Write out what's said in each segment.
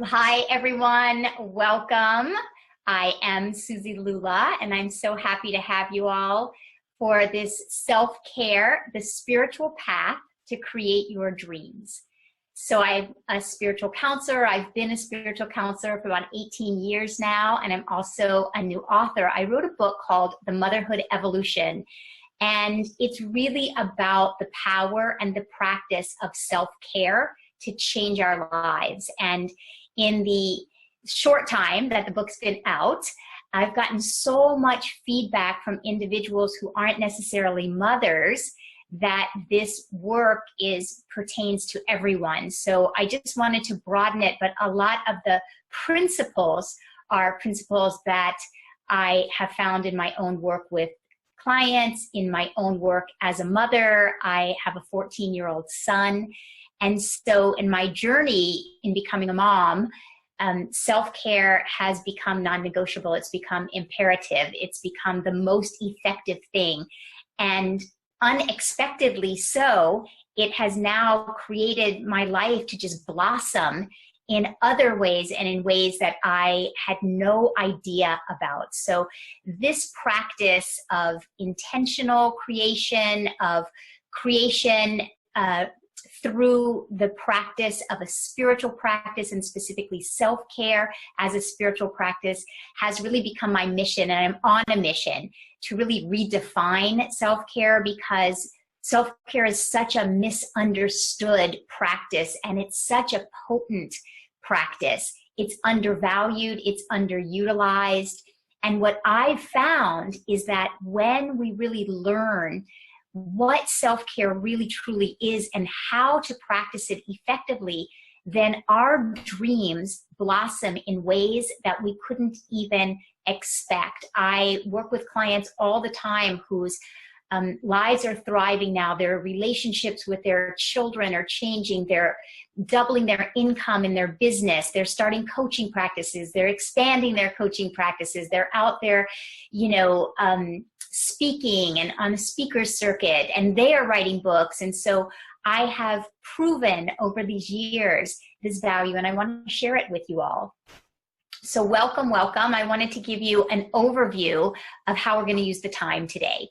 Hi, everyone. Welcome. I am Suzi Lula, and I'm so happy to have you all for this self-care, the spiritual path to create your dreams. So I'm a spiritual counselor. I've been a spiritual counselor for about 18 years now, and I'm also a new author. I wrote a book called The Motherhood Evolution, and it's really about the power and the practice of self-care to change our lives. And in the short time that the book's been out, I've gotten so much feedback from individuals who aren't necessarily mothers that this work pertains to everyone. So I just wanted to broaden it, but a lot of the principles are principles that I have found in my own work with clients, in my own work as a mother. I have a 14-year-old son. And so in my journey in becoming a mom, self-care has become non-negotiable. It's become imperative. It's become the most effective thing. And unexpectedly so, it has now created my life to just blossom in other ways and in ways that I had no idea about. So this practice of intentional creation, through the practice of a spiritual practice, and specifically self-care as a spiritual practice, has really become my mission. And I'm on a mission to really redefine self-care, because self-care is such a misunderstood practice, and it's such a potent practice. It's undervalued, it's underutilized. And what I've found is that when we really learn what self-care really truly is and how to practice it effectively, then our dreams blossom in ways that we couldn't even expect. I work with clients all the time whose lives are thriving now. Their relationships with their children are changing. They're doubling their income in their business. They're starting coaching practices. They're expanding their coaching practices. They're out there, speaking and on the speaker circuit, and they are writing books. And so I have proven over these years this value, and I want to share it with you all. So welcome, welcome. I wanted to give you an overview of how we're going to use the time today.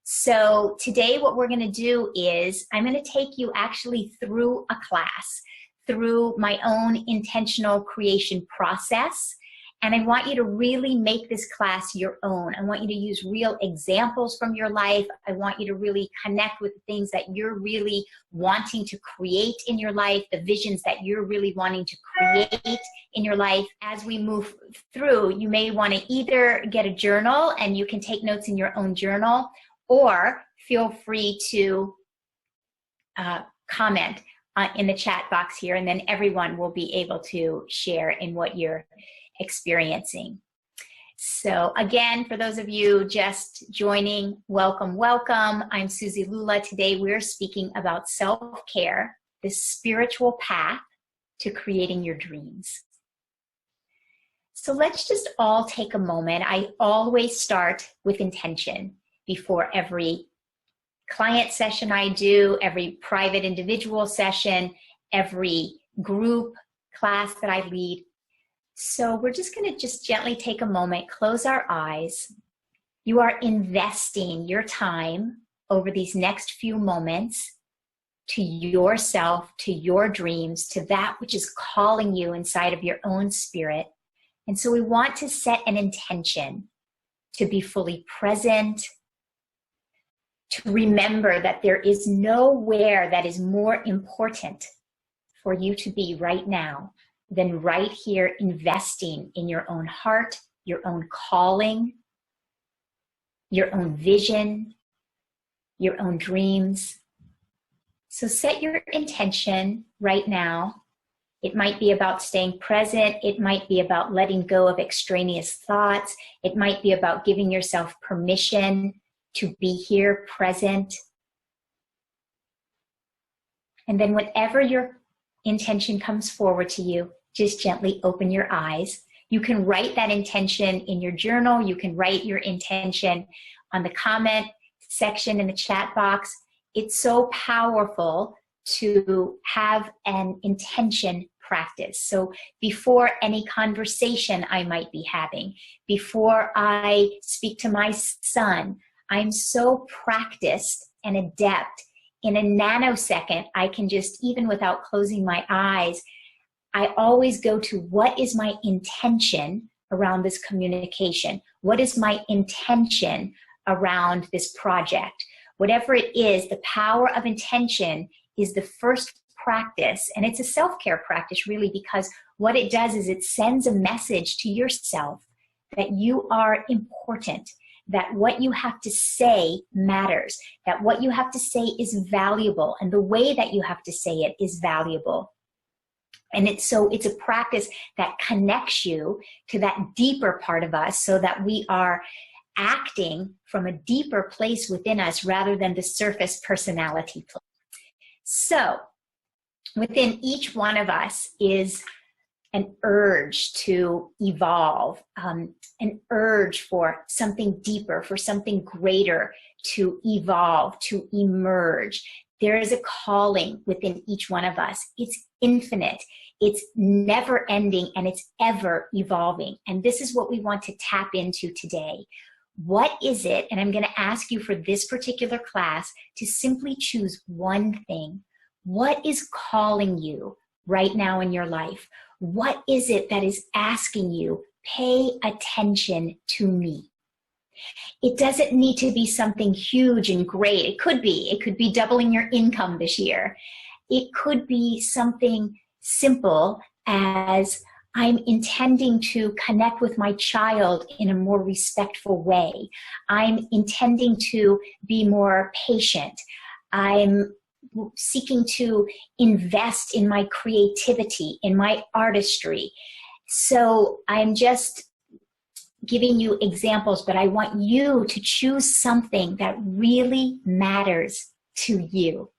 So today what we're going to do is I'm going to take you actually through a class, through my own intentional creation process. And I want you to really make this class your own. I want you to use real examples from your life. I want you to really connect with the things that you're really wanting to create in your life, the visions that you're really wanting to create in your life. As we move through, you may want to either get a journal and you can take notes in your own journal, or feel free to comment in the chat box here, and then everyone will be able to share in what you're experiencing. So again, for those of you just joining, welcome, welcome. I'm Suzi Lula. Today we're speaking about self-care, the spiritual path to creating your dreams. So let's just all take a moment. I always start with intention before every client session I do, every private individual session, every group class that I lead. So we're just going to just gently take a moment, close our eyes. You are investing your time over these next few moments to yourself, to your dreams, to that which is calling you inside of your own spirit. And so we want to set an intention to be fully present, to remember that there is nowhere that is more important for you to be right now than right here, investing in your own heart, your own calling, your own vision, your own dreams. So set your intention right now. It might be about staying present. It might be about letting go of extraneous thoughts. It might be about giving yourself permission to be here present. And then whatever your intention comes forward to you, just gently open your eyes. You can write that intention in your journal. You can write your intention on the comment section in the chat box. It's so powerful to have an intention practice. So before any conversation I might be having, before I speak to my son, I'm so practiced and adept. In a nanosecond, I can just, even without closing my eyes, I always go to what is my intention around this communication? What is my intention around this project? Whatever it is, the power of intention is the first practice. And it's a self-care practice, really, because what it does is it sends a message to yourself that you are important, that what you have to say matters, that what you have to say is valuable, and the way that you have to say it is valuable. And it's a practice that connects you to that deeper part of us, so that we are acting from a deeper place within us rather than the surface personality place. So within each one of us is an urge to evolve, an urge for something deeper, for something greater, to evolve, to emerge. There is a calling within each one of us. It's infinite, it's never ending, and it's ever evolving. And this is what we want to tap into today. What is it? And I'm going to ask you for this particular class to simply choose one thing. What is calling you right now in your life? What is it that is asking you, pay attention to me? It doesn't need to be something huge and great. It could be doubling your income this year. It could be something simple as, I'm intending to connect with my child in a more respectful way. I'm intending to be more patient. I'm seeking to invest in my creativity, in my artistry. So I'm just giving you examples, but I want you to choose something that really matters to you.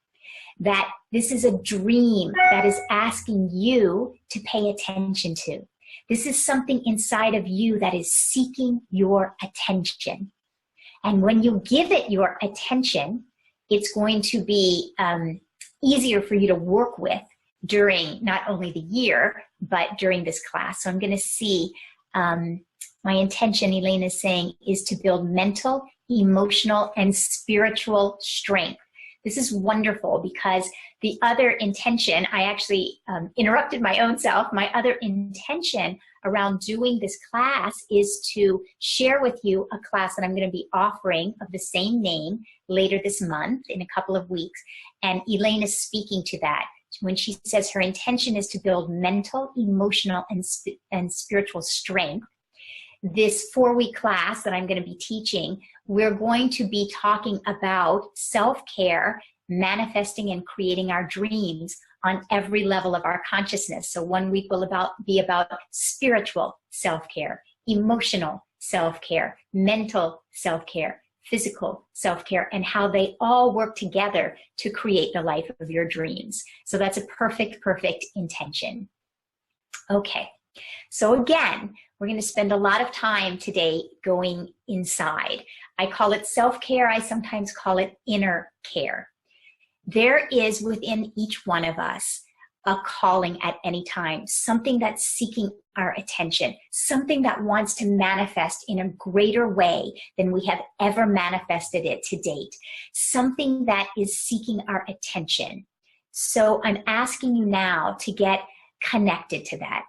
That this is a dream that is asking you to pay attention to. This is something inside of you that is seeking your attention. And when you give it your attention, it's going to be easier for you to work with during not only the year, but during this class. So I'm going to see, my intention, Elaine is saying, is to build mental, emotional, and spiritual strength. This is wonderful, because the other intention, I actually interrupted my own self. My other intention around doing this class is to share with you a class that I'm going to be offering of the same name later this month, in a couple of weeks. And Elaine is speaking to that when she says her intention is to build mental, emotional, and spiritual strength. This 4-week class that I'm going to be teaching, we're going to be talking about self-care, manifesting and creating our dreams on every level of our consciousness. So 1 week will be about spiritual self-care, emotional self-care, mental self-care, physical self-care, and how they all work together to create the life of your dreams. So that's a perfect intention. Okay. So again, we're going to spend a lot of time today going inside. I call it self-care. I sometimes call it inner care. There is within each one of us a calling at any time, something that's seeking our attention, something that wants to manifest in a greater way than we have ever manifested it to date, something that is seeking our attention. So I'm asking you now to get connected to that.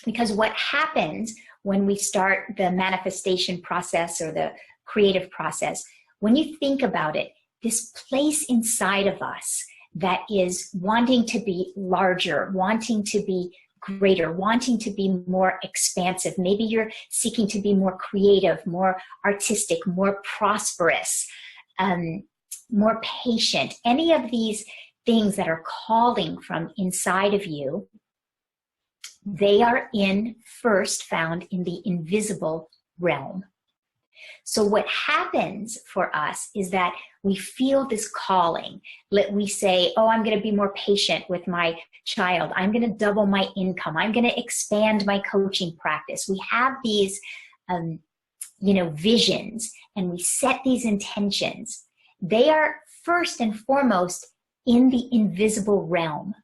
Because what happens when we start the manifestation process or the creative process, when you think about it, this place inside of us that is wanting to be larger, wanting to be greater, wanting to be more expansive. Maybe you're seeking to be more creative, more artistic, more prosperous, more patient. Any of these things that are calling from inside of you, they are first found in the invisible realm. So what happens for us is that we feel this calling. We say, oh, I'm going to be more patient with my child. I'm going to double my income. I'm going to expand my coaching practice. We have these, visions, and we set these intentions. They are first and foremost in the invisible realm.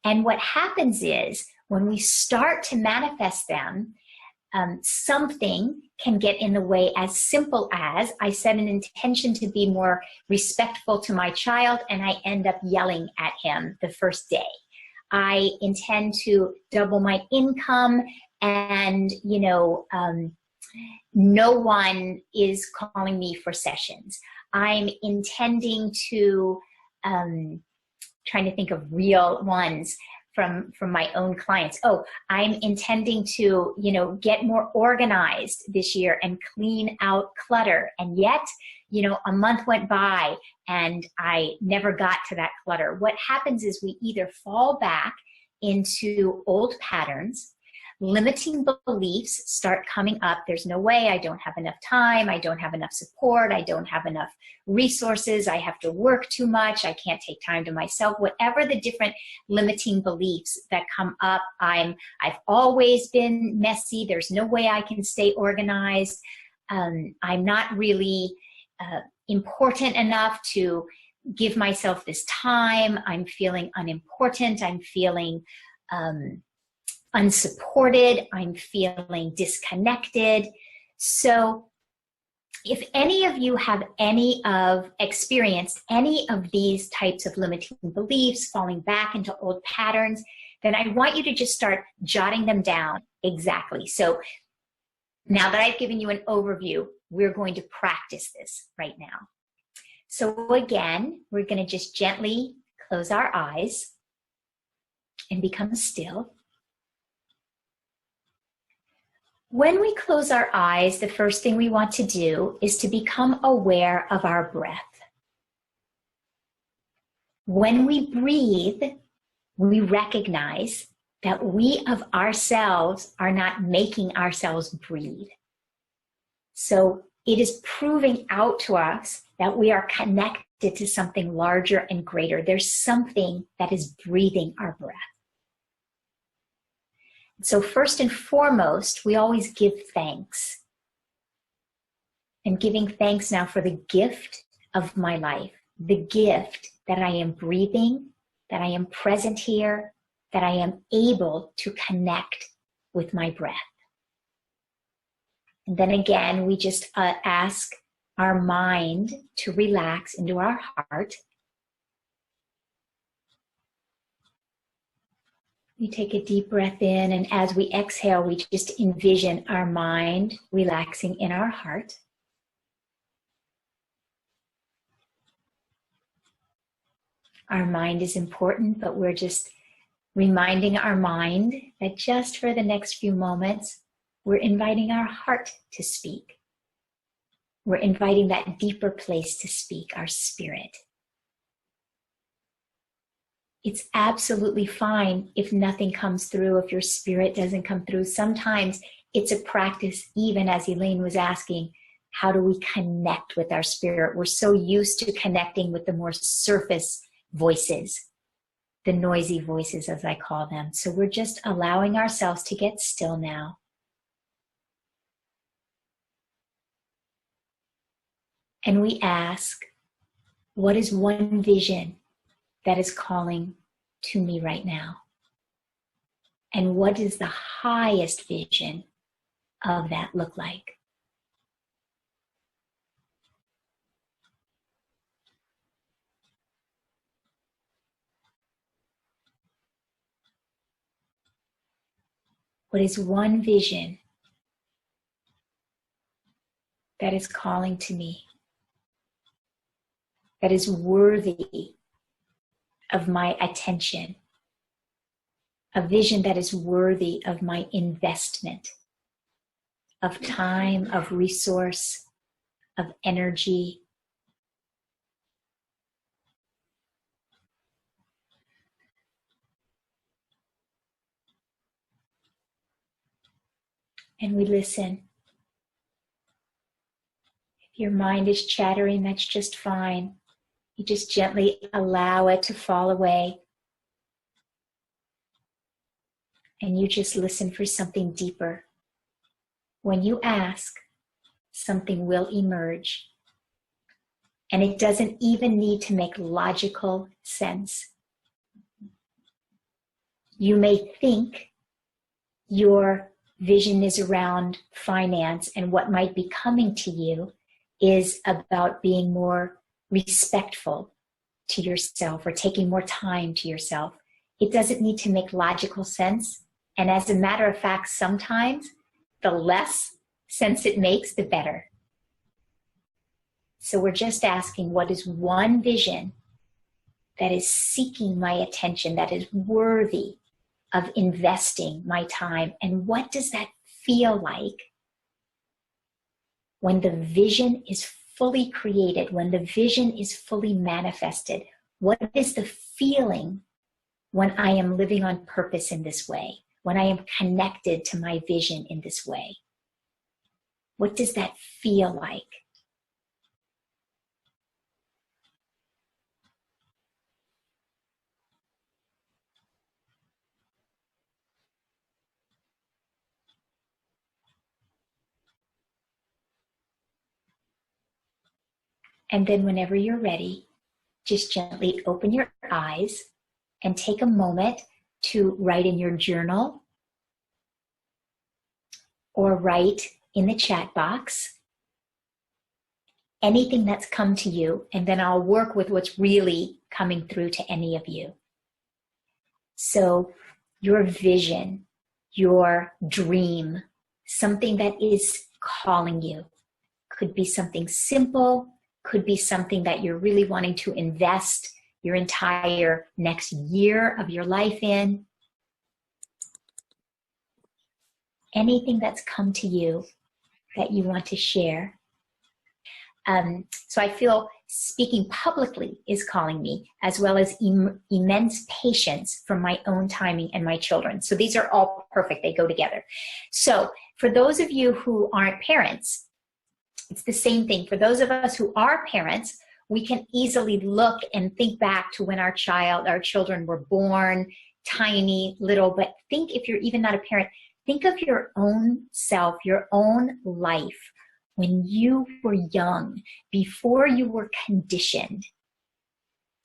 And what happens is when we start to manifest them, something can get in the way, as simple as I set an intention to be more respectful to my child and I end up yelling at him the first day. I intend to double my income and, no one is calling me for sessions. I'm intending to, trying to think of real ones from my own clients. Oh, I'm intending to, get more organized this year and clean out clutter. And yet, a month went by and I never got to that clutter. What happens is we either fall back into old patterns, limiting beliefs start coming up. There's no way, I don't have enough time, I don't have enough support, I don't have enough resources, I have to work too much, I can't take time to myself. Whatever the different limiting beliefs that come up, I've always been messy, there's no way I can stay organized, I'm not really important enough to give myself this time, I'm feeling unimportant, I'm feeling unsupported, I'm feeling disconnected. So if any of you have experienced any of these types of limiting beliefs, falling back into old patterns, then I want you to just start jotting them down. Exactly. So now that I've given you an overview, we're going to practice this right now. So again, we're going to just gently close our eyes and become still. When we close our eyes, the first thing we want to do is to become aware of our breath. When we breathe, we recognize that we of ourselves are not making ourselves breathe. So it is proving out to us that we are connected to something larger and greater. There's something that is breathing our breath. So first and foremost, we always give thanks. And giving thanks now for the gift of my life, the gift that I am breathing, that I am present here, that I am able to connect with my breath. And then again, we just ask our mind to relax into our heart. We take a deep breath in, and as we exhale, we just envision our mind relaxing in our heart. Our mind is important, but we're just reminding our mind that just for the next few moments, we're inviting our heart to speak. We're inviting that deeper place to speak, our spirit. It's absolutely fine if nothing comes through, if your spirit doesn't come through. Sometimes it's a practice, even as Elaine was asking, how do we connect with our spirit? We're so used to connecting with the more surface voices, the noisy voices, as I call them. So we're just allowing ourselves to get still now. And we ask, what is one vision that is calling to me right now? And what does the highest vision of that look like? What is one vision that is calling to me, that is worthy of my attention, a vision that is worthy of my investment, of time, of resource, of energy? And we listen. If your mind is chattering, that's just fine. You just gently allow it to fall away. And you just listen for something deeper. When you ask, something will emerge. And it doesn't even need to make logical sense. You may think your vision is around finance, and what might be coming to you is about being more respectful to yourself or taking more time to yourself. It doesn't need to make logical sense. And as a matter of fact, sometimes the less sense it makes, the better. So we're just asking, what is one vision that is seeking my attention, that is worthy of investing my time? And what does that feel like when the vision is fully created, when the vision is fully manifested? What is the feeling when I am living on purpose in this way, when I am connected to my vision in this way? What does that feel like? And then whenever you're ready, just gently open your eyes and take a moment to write in your journal or write in the chat box anything that's come to you, and then I'll work with what's really coming through to any of you. So your vision, your dream, something that is calling you, could be something simple, could be something that you're really wanting to invest your entire next year of your life in. Anything that's come to you that you want to share. So I feel speaking publicly is calling me, as well as immense patience from my own timing and my children. So these are all perfect. They go together. So for those of you who aren't parents, it's the same thing. For those of us who are parents, we can easily look and think back to when our children were born, tiny, little. But think, if you're even not a parent, think of your own self, your own life when you were young, before you were conditioned.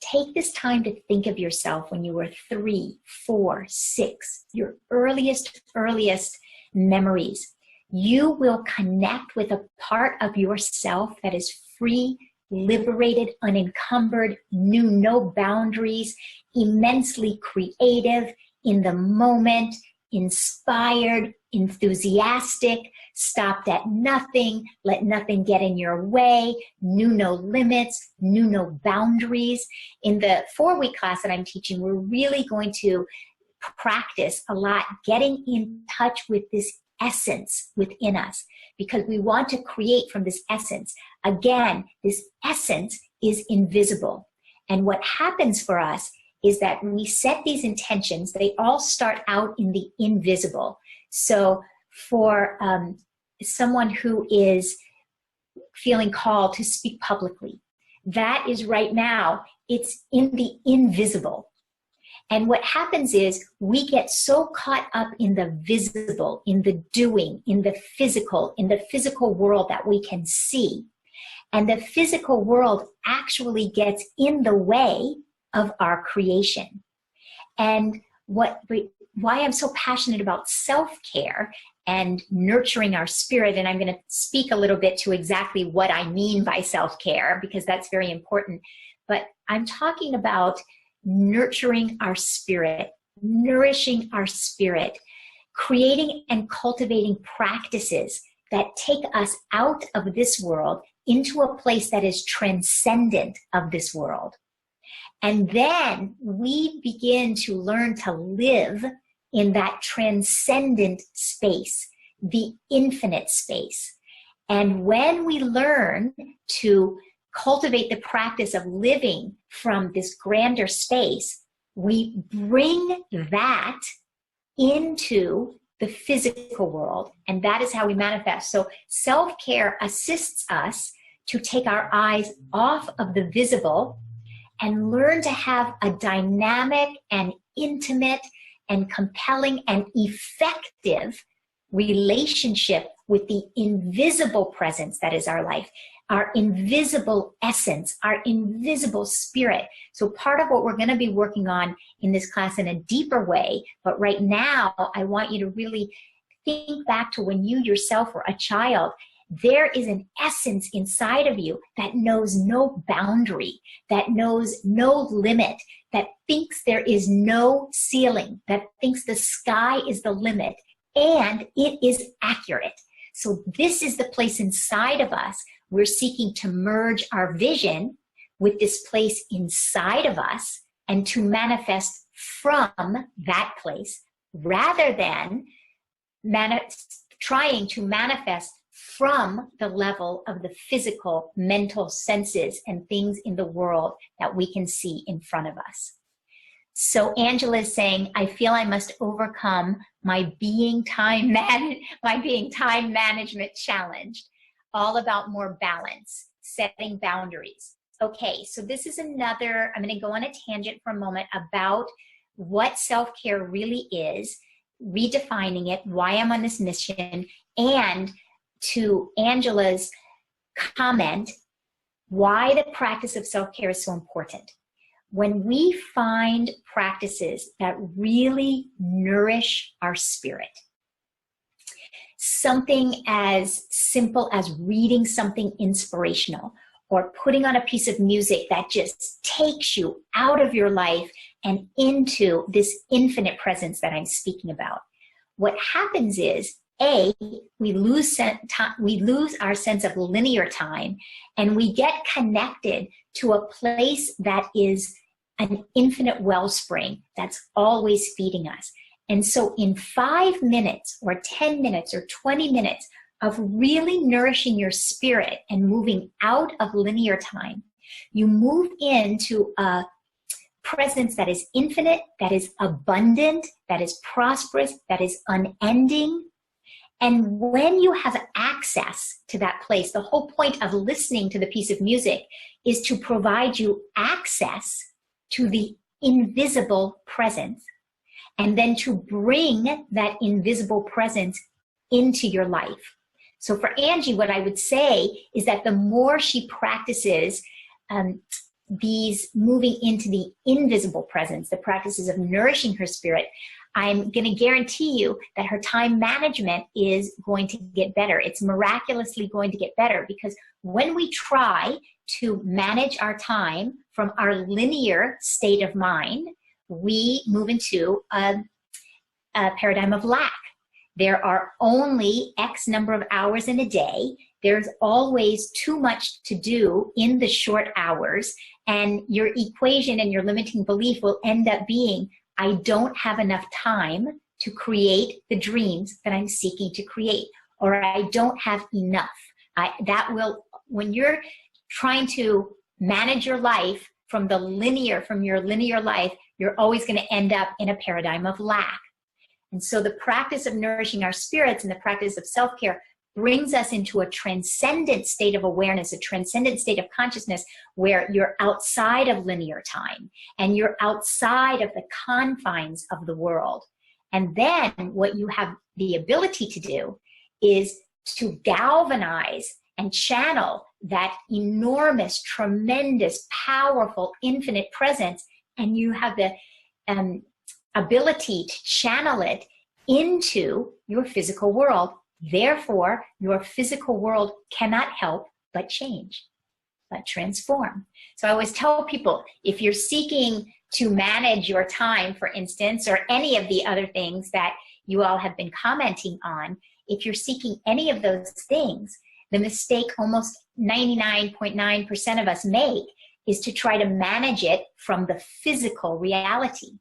Take this time to think of yourself when you were 3, 4, 6, your earliest memories. You will connect with a part of yourself that is free, liberated, unencumbered, knew no boundaries, immensely creative, in the moment, inspired, enthusiastic, stopped at nothing, let nothing get in your way, knew no limits, knew no boundaries. In the 4-week class that I'm teaching, we're really going to practice a lot getting in touch with this essence within us, because we want to create from this essence. Again, this essence is invisible. And what happens for us is that when we set these intentions, they all start out in the invisible. So for someone who is feeling called to speak publicly, that is right now, it's in the invisible. And what happens is we get so caught up in the visible, in the doing, in the physical world that we can see. And the physical world actually gets in the way of our creation. And why I'm so passionate about self-care and nurturing our spirit, and I'm going to speak a little bit to exactly what I mean by self-care, because that's very important. But I'm talking about nurturing our spirit, nourishing our spirit, creating and cultivating practices that take us out of this world into a place that is transcendent of this world. And then we begin to learn to live in that transcendent space, the infinite space. And when we learn to cultivate the practice of living from this grander space, we bring that into the physical world, and that is how we manifest. So self-care assists us to take our eyes off of the visible and learn to have a dynamic and intimate and compelling and effective relationship with the invisible presence that is our life. our invisible essence, our invisible spirit. So part of what we're going to be working on in this class in a deeper way, but right now I want you to really think back to when you yourself were a child. There is an essence inside of you that knows no boundary, that knows no limit, that thinks there is no ceiling, that thinks the sky is the limit, and it is accurate. So this is the place inside of us. We're seeking to merge our vision with this place inside of us and to manifest from that place rather than trying to manifest from the level of the physical, mental senses and things in the world that we can see in front of us. So Angela is saying, I feel I must overcome my being time management challenge, all about more balance, setting boundaries. Okay, so this is another, I'm going to go on a tangent for a moment about what self-care really is, redefining it, why I'm on this mission, and to Angela's comment, why the practice of self-care is so important. When we find practices that really nourish our spirit, something as simple as reading something inspirational or putting on a piece of music that just takes you out of your life and into this infinite presence that I'm speaking about, what happens is, we lose our sense of linear time, and we get connected to a place that is an infinite wellspring that's always feeding us. And so in 5 minutes or 10 minutes or 20 minutes of really nourishing your spirit and moving out of linear time, you move into a presence that is infinite, that is abundant, that is prosperous, that is unending. And when you have access to that place, the whole point of listening to the piece of music is to provide you access to the invisible presence, and then to bring that invisible presence into your life. So for Angie, what I would say is that the more she practices these moving into the invisible presence, the practices of nourishing her spirit, I'm going to guarantee you that her time management is going to get better. It's miraculously going to get better, because when we try to manage our time from our linear state of mind, we move into a paradigm of lack. There are only X number of hours in a day. There's always too much to do in the short hours, and your equation and your limiting belief will end up being, I don't have enough time to create the dreams that I'm seeking to create, or I don't have enough. When you're trying to manage your life from your linear life, you're always going to end up in a paradigm of lack. And so the practice of nourishing our spirits and the practice of self-care brings us into a transcendent state of awareness, a transcendent state of consciousness where you're outside of linear time and you're outside of the confines of the world. And then what you have the ability to do is to galvanize and channel that enormous, tremendous, powerful, infinite presence, and you have the ability to channel it into your physical world. Therefore, your physical world cannot help but change, but transform. So I always tell people, if you're seeking to manage your time, for instance, or any of the other things that you all have been commenting on, if you're seeking any of those things, the mistake almost 99.9% of us make is to try to manage it from the physical reality.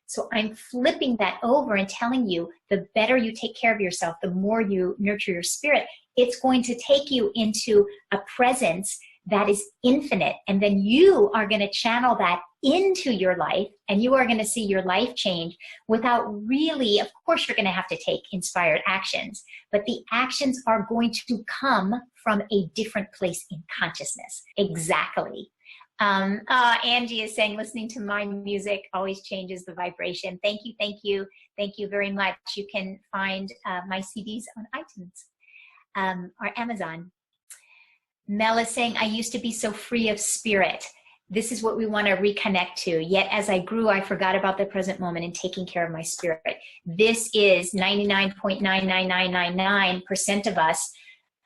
So I'm flipping that over and telling you, the better you take care of yourself, the more you nurture your spirit, it's going to take you into a presence that is infinite. And then you are going to channel that into your life, and you are going to see your life change without really, of course, you're going to have to take inspired actions, but the actions are going to come from a different place in consciousness. Exactly. Angie is saying, listening to my music always changes the vibration. Thank you, thank you, thank you very much. You can find my CDs on iTunes or Amazon. Mel is saying, I used to be so free of spirit. This is what we want to reconnect to. Yet as I grew, I forgot about the present moment and taking care of my spirit. This is 99.99999% of us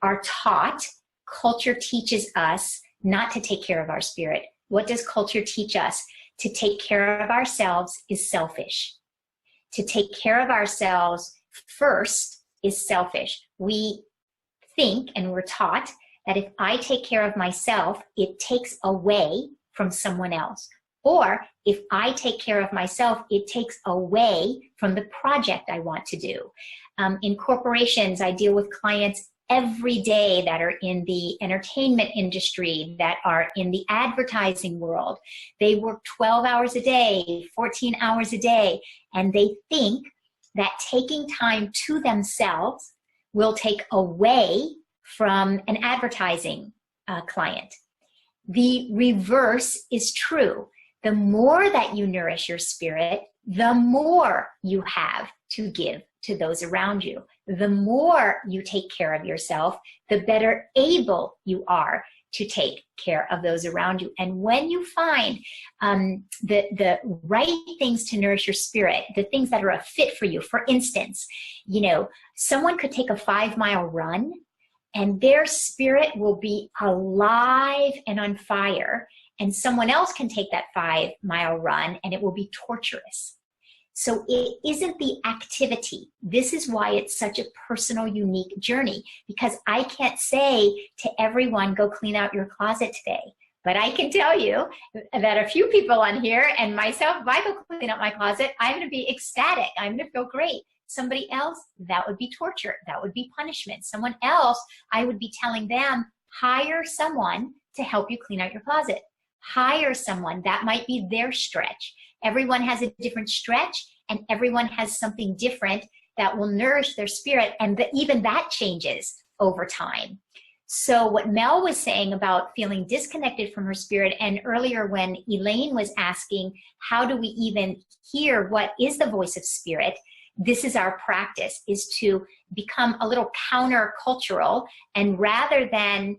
are taught. Culture teaches us not to take care of our spirit. What does culture teach us? To take care of ourselves is selfish. To take care of ourselves first is selfish. We think, and we're taught, that if I take care of myself, it takes away from someone else. Or if I take care of myself, it takes away from the project I want to do. In corporations, I deal with clients every day that are in the entertainment industry, that are in the advertising world. They work 12 hours a day, 14 hours a day, and they think that taking time to themselves will take away from an advertising client. The reverse is true. The more that you nourish your spirit, the more you have to give to those around you. The more you take care of yourself, the better able you are to take care of those around you. And when you find the right things to nourish your spirit, the things that are a fit for you, for instance, someone could take a 5-mile run and their spirit will be alive and on fire, and someone else can take that 5-mile run and it will be torturous. So it isn't the activity. This is why it's such a personal, unique journey, because I can't say to everyone, go clean out your closet today. But I can tell you that a few people on here, and myself, if I go clean out my closet, I'm going to be ecstatic. I'm going to feel great. Somebody else, that would be torture. That would be punishment. Someone else, I would be telling them, hire someone to help you clean out your closet. Hire someone. That might be their stretch. Everyone has a different stretch, and everyone has something different that will nourish their spirit, and even that changes over time. So what Mel was saying about feeling disconnected from her spirit, and earlier when Elaine was asking, how do we even hear what is the voice of spirit? This is our practice, is to become a little countercultural, and rather than,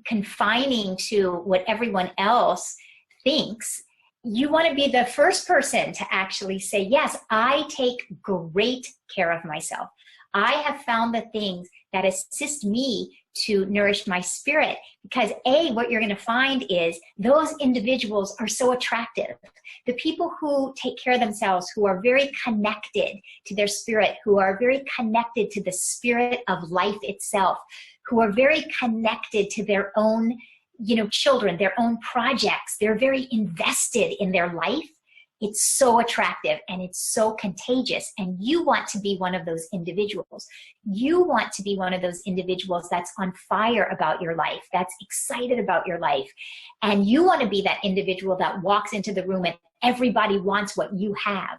confining to what everyone else thinks, you want to be the first person to actually say, yes, I take great care of myself. I have found the things that assist me to nourish my spirit, because what you're going to find is those individuals are so attractive. The people who take care of themselves, who are very connected to their spirit, who are very connected to the spirit of life itself, who are very connected to their own children, their own projects. They're very invested in their life. It's so attractive and it's so contagious. And you want to be one of those individuals. You want to be one of those individuals that's on fire about your life, that's excited about your life. And you want to be that individual that walks into the room and everybody wants what you have.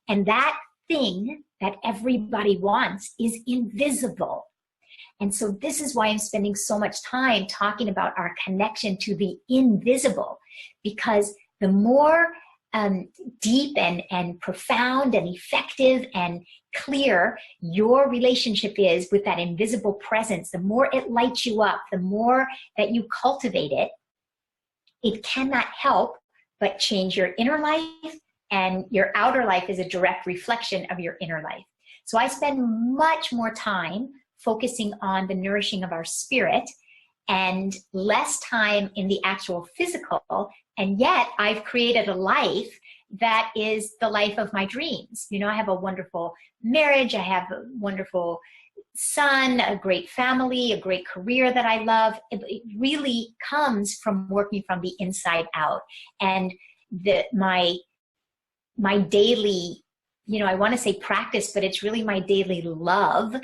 And that thing that everybody wants is invisible. And so this is why I'm spending so much time talking about our connection to the invisible, because the more deep and profound and effective and clear your relationship is with that invisible presence, the more it lights you up, the more that you cultivate it, it cannot help but change your inner life, and your outer life is a direct reflection of your inner life. So I spend much more time focusing on the nourishing of our spirit and less time in the actual physical. And yet I've created a life that is the life of my dreams. I have a wonderful marriage. I have a wonderful son, a great family, a great career that I love. It really comes from working from the inside out. And my daily, I want to say practice, but it's really my daily love,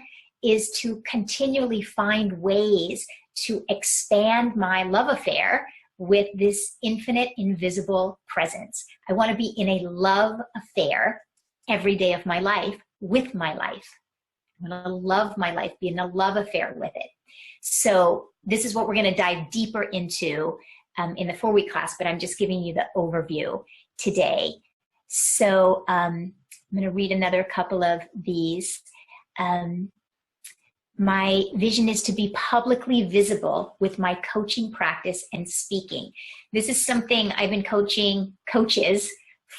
is to continually find ways to expand my love affair with this infinite, invisible presence. I want to be in a love affair every day of my life with my life. I want to love my life, be in a love affair with it. So this is what we're going to dive deeper into in the 4-week class, but I'm just giving you the overview today. So I'm going to read another couple of these. My vision is to be publicly visible with my coaching practice and speaking. This is something I've been coaching coaches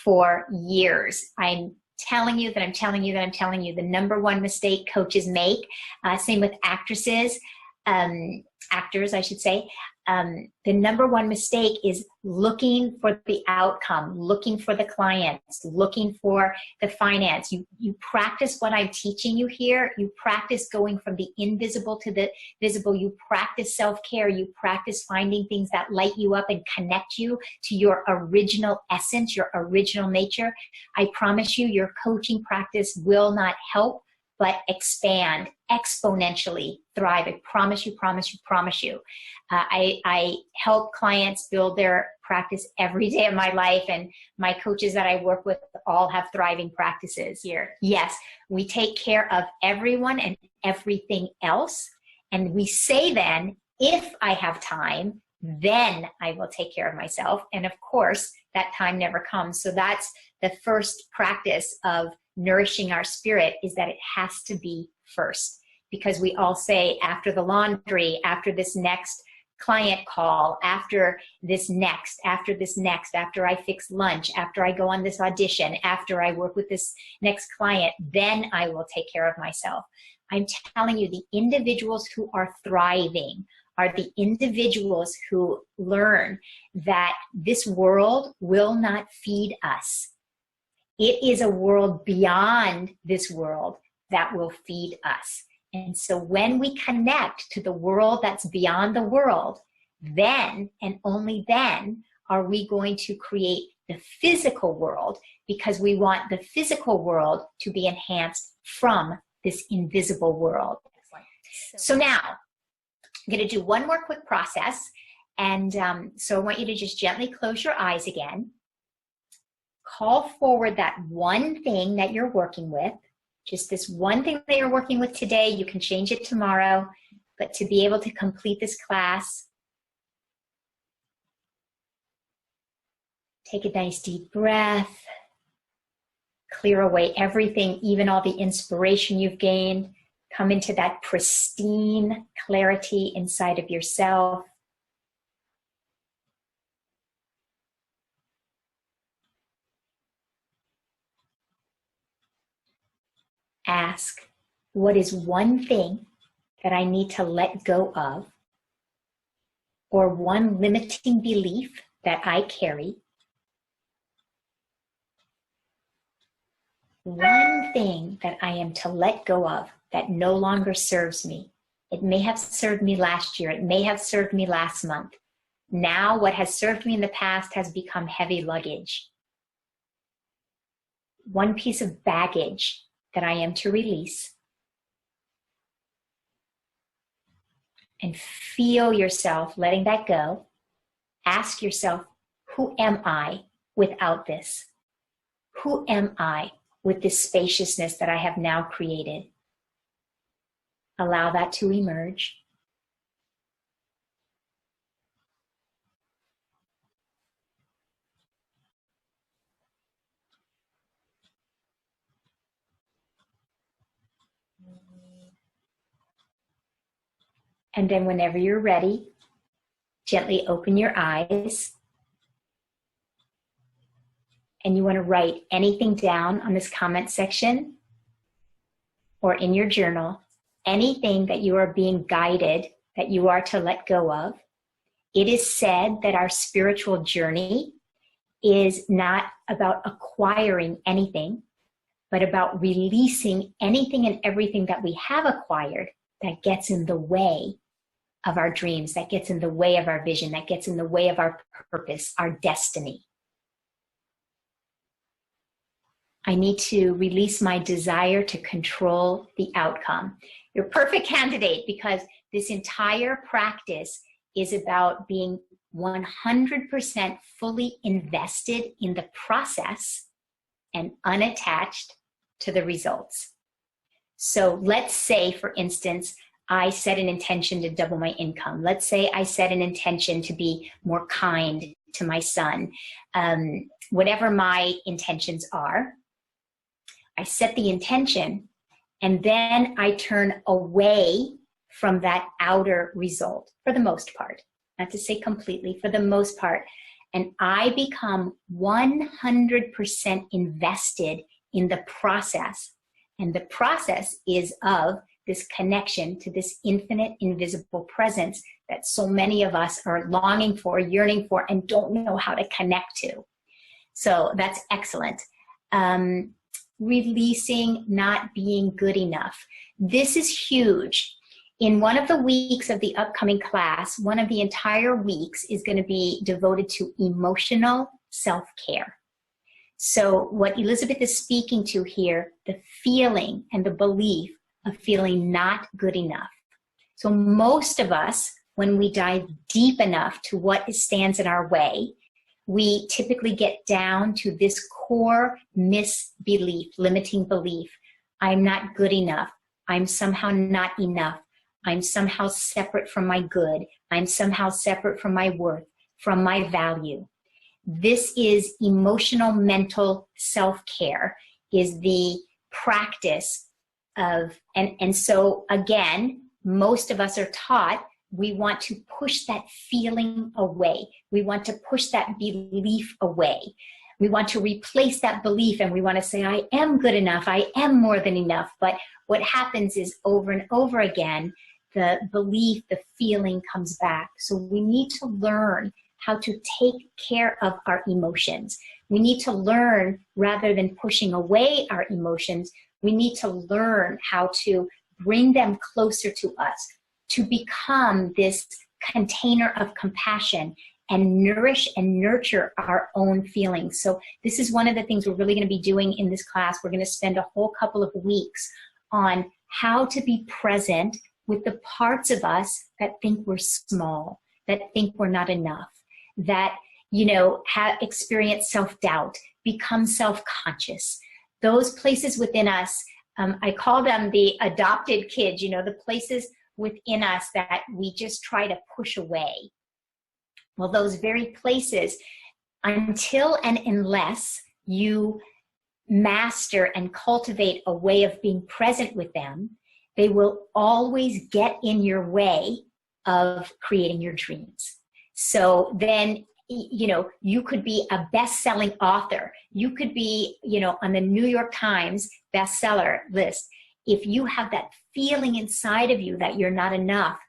for years. I'm telling you that I'm telling you that I'm telling you the number one mistake coaches make, same with actresses, actors, I should say. The number one mistake is looking for the outcome, looking for the clients, looking for the finance. You practice what I'm teaching you here. You practice going from the invisible to the visible. You practice self-care. You practice finding things that light you up and connect you to your original essence, your original nature. I promise you, your coaching practice will not help but expand exponentially, thrive. I promise you, promise you, promise you. I help clients build their practice every day of my life, and my coaches that I work with all have thriving practices here. Yes, we take care of everyone and everything else, and we say then, if I have time, then I will take care of myself. And of course, that time never comes. So that's the first practice of nourishing our spirit, is that it has to be first. Because we all say, after the laundry, after this next client call, after this next, after this next, after I fix lunch, after I go on this audition, after I work with this next client, then I will take care of myself. I'm telling you, the individuals who are thriving are the individuals who learn that this world will not feed us. It is a world beyond this world that will feed us. And so when we connect to the world that's beyond the world, then and only then are we going to create the physical world, because we want the physical world to be enhanced from this invisible world. So now, I'm going to do one more quick process. And so I want you to just gently close your eyes again. Call forward that one thing that you're working with. Just this one thing that you're working with today. You can change it tomorrow, but to be able to complete this class, take a nice deep breath, clear away everything, even all the inspiration you've gained. Come into that pristine clarity inside of yourself. Ask, what is one thing that I need to let go of, or one limiting belief that I carry? One thing that I am to let go of that no longer serves me. It may have served me last year. It may have served me last month. Now what has served me in the past has become heavy luggage. One piece of baggage that I am to release. And feel yourself letting that go. Ask yourself, who am I without this? Who am I with this spaciousness that I have now created? Allow that to emerge. And then whenever you're ready, gently open your eyes. And you want to write anything down on this comment section or in your journal, anything that you are being guided that you are to let go of. It is said that our spiritual journey is not about acquiring anything, but about releasing anything and everything that we have acquired that gets in the way of our dreams, that gets in the way of our vision, that gets in the way of our purpose, our destiny. I need to release my desire to control the outcome. You're a perfect candidate, because this entire practice is about being 100% fully invested in the process and unattached to the results. So let's say, for instance, I set an intention to double my income. Let's say I set an intention to be more kind to my son. Whatever my intentions are, I set the intention, and then I turn away from that outer result, for the most part. Not to say completely, for the most part. And I become 100% invested in the process. And the process is of this connection to this infinite, invisible presence that so many of us are longing for, yearning for, and don't know how to connect to. So that's excellent. Releasing not being good enough. This is huge. In one of the weeks of the upcoming class, one of the entire weeks is going to be devoted to emotional self-care. So what Elizabeth is speaking to here, the feeling and the belief of feeling not good enough. So most of us, when we dive deep enough to what stands in our way, we typically get down to this core misbelief, limiting belief. I'm not good enough. I'm somehow not enough. I'm somehow separate from my good. I'm somehow separate from my worth, from my value. This is emotional, mental self-care, is the practice of, and so again, most of us are taught we want to push that feeling away. We want to push that belief away. We want to replace that belief, and we want to say, I am good enough. I am more than enough. But what happens is over and over again, the belief, the feeling comes back. So we need to learn how to take care of our emotions. We need to learn, rather than pushing away our emotions, we need to learn how to bring them closer to us, to become this container of compassion and nourish and nurture our own feelings. So this is one of the things we're really going to be doing in this class. We're going to spend a whole couple of weeks on how to be present with the parts of us that think we're small, that think we're not enough, that, you know, have experienced self-doubt, become self-conscious. Those places within us, I call them the adopted kids, you know, the places within us that we just try to push away. Well, those very places, until and unless you master and cultivate a way of being present with them, they will always get in your way of creating your dreams. So then, you know, you could be a best-selling author. You could be, you know, on the New York Times bestseller list. If you have that feeling inside of you that you're not enough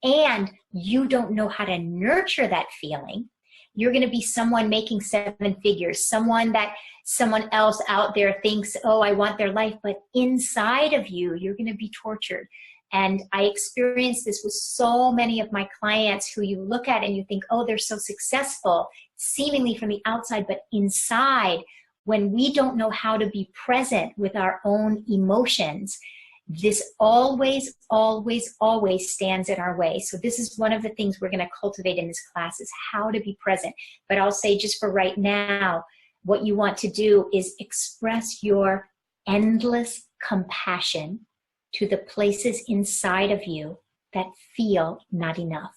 and you don't know how to nurture that feeling, you're going to be someone making 7 figures, someone that someone else out there thinks, oh, I want their life, but inside of you, you're going to be tortured. And I experienced this with so many of my clients who you look at and you think, oh, they're so successful, seemingly from the outside, but inside, when we don't know how to be present with our own emotions, this always, always, always stands in our way. So this is one of the things we're going to cultivate in this class, is how to be present. But I'll say, just for right now, what you want to do is express your endless compassion to the places inside of you that feel not enough.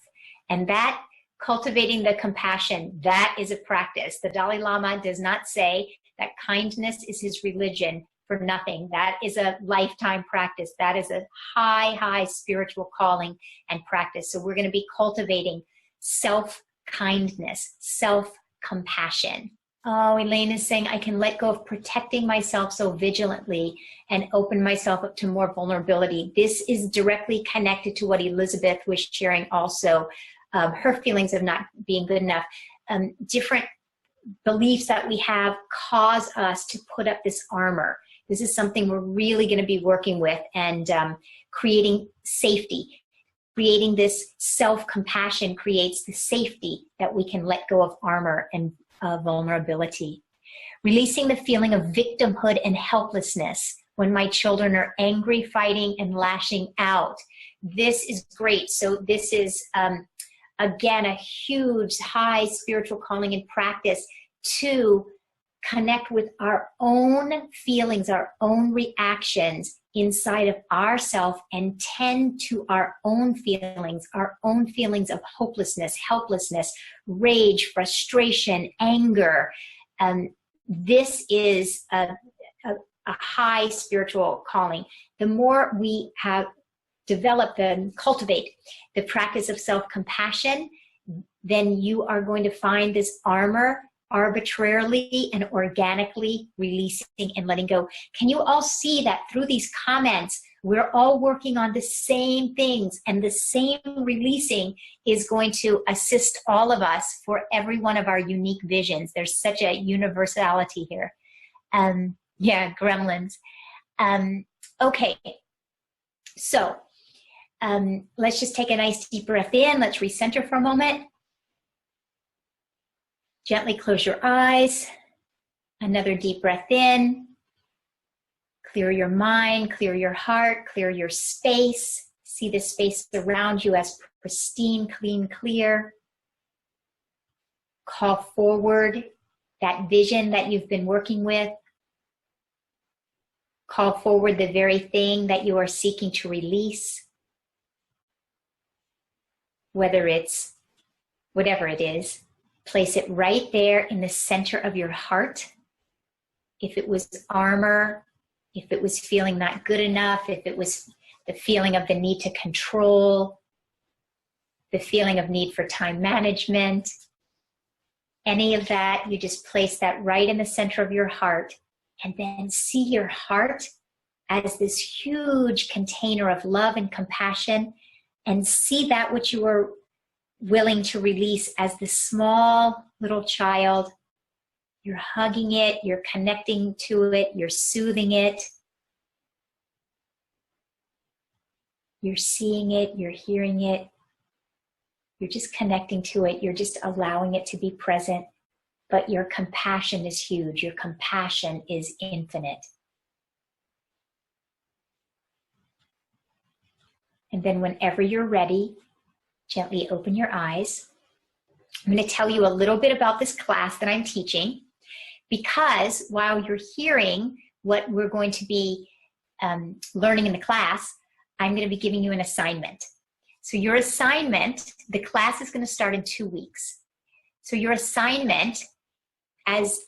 And that, cultivating the compassion, that is a practice. The Dalai Lama does not say that kindness is his religion for nothing. That is a lifetime practice. That is a high, high spiritual calling and practice. So we're going to be cultivating self-kindness, self-compassion. Oh, Elaine is saying, I can let go of protecting myself so vigilantly and open myself up to more vulnerability. This is directly connected to what Elizabeth was sharing also, her feelings of not being good enough. Different beliefs that we have cause us to put up this armor. This is something we're really going to be working with, and creating safety. Creating this self-compassion creates the safety that we can let go of armor and vulnerability. Releasing the feeling of victimhood and helplessness when my children are angry, fighting, and lashing out. This is great. So this is, again, a huge, high spiritual calling and practice to connect with our own feelings, our own reactions inside of ourselves, and tend to our own feelings of hopelessness, helplessness, rage, frustration, anger. This is a high spiritual calling. The more we have develop and cultivate the practice of self-compassion, then you are going to find this armor arbitrarily and organically releasing and letting go. Can you all see that through these comments, we're all working on the same things, and the same releasing is going to assist all of us for every one of our unique visions. There's such a universality here. Yeah, gremlins. Okay, so let's just take a nice deep breath in. Let's recenter for a moment. Gently close your eyes. Another deep breath in. Clear your mind, clear your heart, clear your space. See the space around you as pristine, clean, clear. Call forward that vision that you've been working with. Call forward the very thing that you are seeking to release. Whether it's whatever it is, place it right there in the center of your heart. If it was armor, if it was feeling not good enough, if it was the feeling of the need to control, the feeling of need for time management, any of that, you just place that right in the center of your heart, and then see your heart as this huge container of love and compassion, and see that which you are willing to release as the small little child. You're hugging it, you're connecting to it, you're soothing it. You're seeing it, you're hearing it. You're just connecting to it, you're just allowing it to be present. But your compassion is huge, your compassion is infinite. And then whenever you're ready, gently open your eyes. I'm going to tell you a little bit about this class that I'm teaching, because while you're hearing what we're going to be learning in the class, I'm going to be giving you an assignment. So your assignment, the class is going to start in 2 weeks. So your assignment, as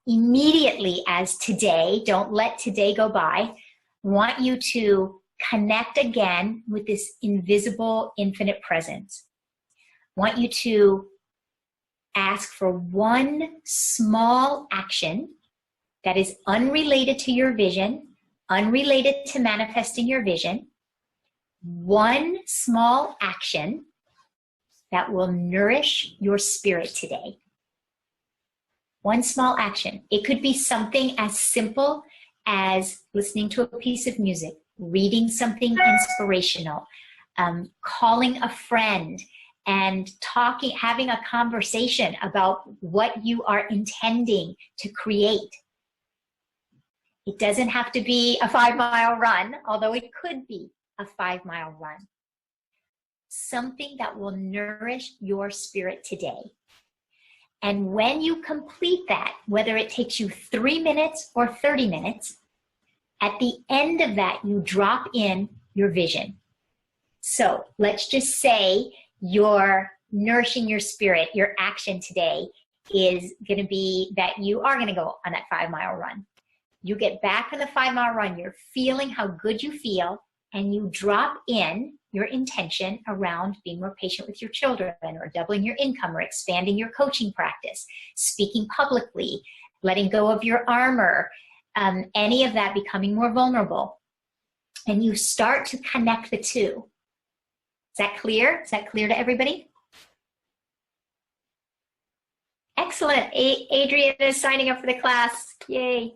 immediately as today, don't let today go by, want you to connect again with this invisible, infinite presence. Want you to ask for one small action that is unrelated to your vision, unrelated to manifesting your vision. One small action that will nourish your spirit today. One small action. It could be something as simple as listening to a piece of music, reading something inspirational, calling a friend, and having a conversation about what you are intending to create. It doesn't have to be a 5-mile run, although it could be a 5-mile run. Something that will nourish your spirit today. And when you complete that, whether it takes you 3 minutes or 30 minutes, at the end of that, you drop in your vision. So let's just say you're nourishing your spirit. Your action today is going to be that you are going to go on that 5-mile run. You get back on the 5-mile run, you're feeling how good you feel, and you drop in your intention around being more patient with your children, or doubling your income, or expanding your coaching practice, speaking publicly, letting go of your armor, any of that, becoming more vulnerable. And you start to connect the two. Is that clear? Is that clear to everybody? Excellent. Adrian is signing up for the class. Yay.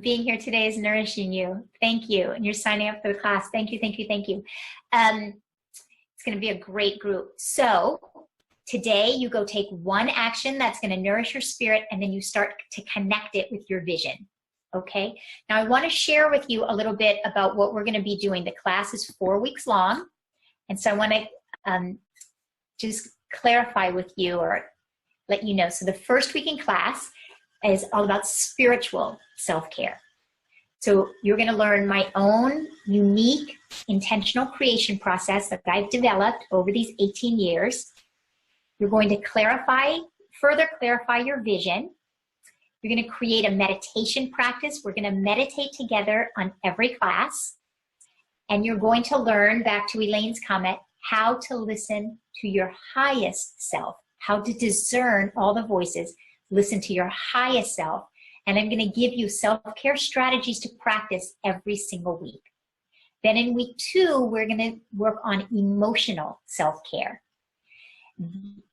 Being here today is nourishing you. Thank you. And you're signing up for the class. Thank you, thank you, thank you. It's going to be a great group. So today you go take one action that's going to nourish your spirit, and then you start to connect it with your vision. Okay? Now I want to share with you a little bit about what we're going to be doing. The class is 4 weeks long. And so I want to just clarify with you, or let you know. So the first week in class is all about spiritual self-care. So you're going to learn my own unique intentional creation process that I've developed over these 18 years. You're going to further clarify your vision. You're going to create a meditation practice. We're going to meditate together on every class. And you're going to learn, back to Elaine's comment, how to listen to your highest self, how to discern all the voices, listen to your highest self. And I'm going to give you self-care strategies to practice every single week. Then in week 2, we're going to work on emotional self-care.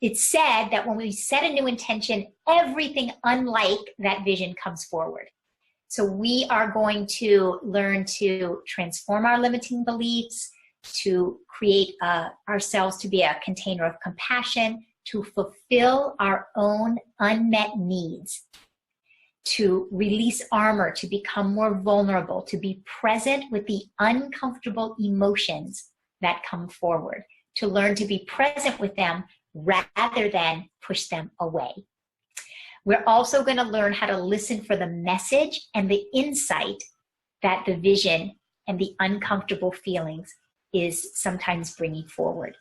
It's said that when we set a new intention, everything unlike that vision comes forward. So we are going to learn to transform our limiting beliefs, to create ourselves to be a container of compassion, to fulfill our own unmet needs, to release armor, to become more vulnerable, to be present with the uncomfortable emotions that come forward, to learn to be present with them rather than push them away. We're also going to learn how to listen for the message and the insight that the vision and the uncomfortable feelings is sometimes bringing forward.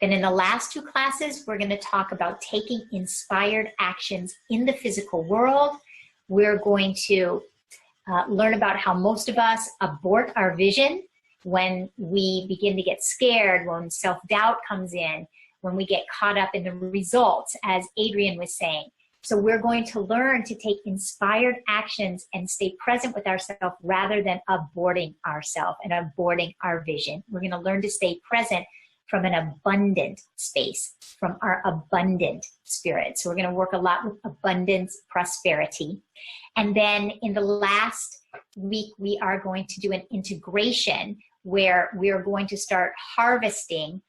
Then in the last 2 classes, we're going to talk about taking inspired actions in the physical world. We're going to learn about how most of us abort our vision when we begin to get scared, when self-doubt comes in, when we get caught up in the results, as Adrian was saying. So we're going to learn to take inspired actions and stay present with ourselves rather than aborting ourselves and aborting our vision. We're going to learn to stay present from an abundant space, from our abundant spirit. So we're going to work a lot with abundance, prosperity. And then in the last week, we are going to do an integration where we are going to start harvesting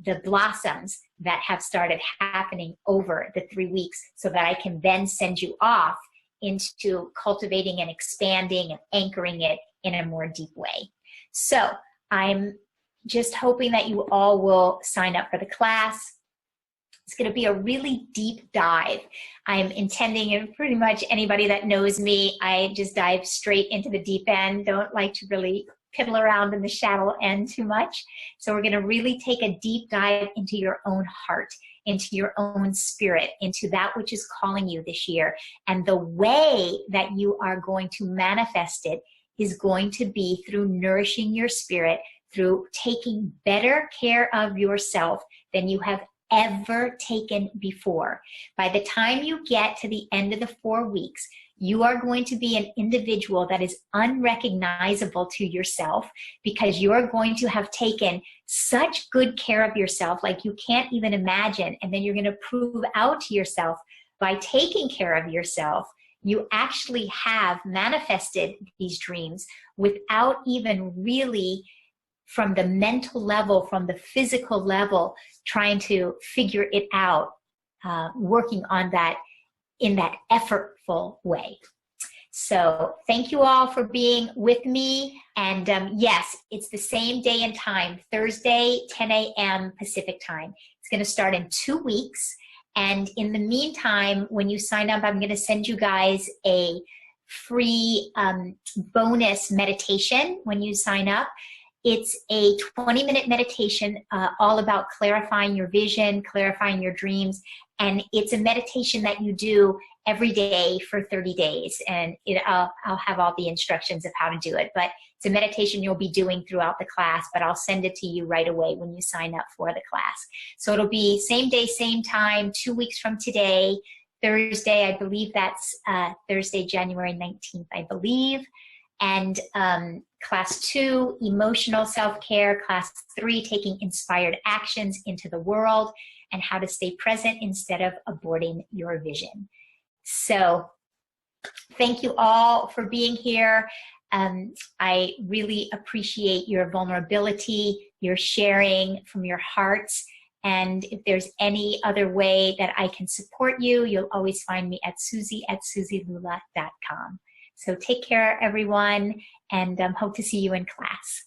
the blossoms that have started happening over the 3 weeks, so that I can then send you off into cultivating and expanding and anchoring it in a more deep way. So I'm just hoping that you all will sign up for the class. It's going to be a really deep dive. I'm intending, and pretty much anybody that knows me, I just dive straight into the deep end. Don't like to really piddle around in the shallow end too much. So we're going to really take a deep dive into your own heart, into your own spirit, into that which is calling you this year. And the way that you are going to manifest it is going to be through nourishing your spirit, through taking better care of yourself than you have ever taken before. By the time you get to the end of the 4 weeks, you are going to be an individual that is unrecognizable to yourself, because you're going to have taken such good care of yourself like you can't even imagine. And then you're going to prove out to yourself, by taking care of yourself, you actually have manifested these dreams without even really, from the mental level, from the physical level, trying to figure it out, working on that in that effortful way. So thank you all for being with me. And yes, it's the same day and time, Thursday, 10 a.m. Pacific time. It's going to start in 2 weeks. And in the meantime, when you sign up, I'm going to send you guys a free bonus meditation when you sign up. It's a 20-minute meditation all about clarifying your vision, clarifying your dreams. And it's a meditation that you do every day for 30 days. And I'll have all the instructions of how to do it. But it's a meditation you'll be doing throughout the class, but I'll send it to you right away when you sign up for the class. So it'll be same day, same time, 2 weeks from today, Thursday. I believe that's Thursday, January 19th, I believe. And class 2, emotional self-care. Class 3, taking inspired actions into the world and how to stay present instead of aborting your vision. So thank you all for being here. I really appreciate your vulnerability, your sharing from your hearts. And if there's any other way that I can support you, you'll always find me at Suzi@SuziLula.com. So take care, everyone, and hope to see you in class.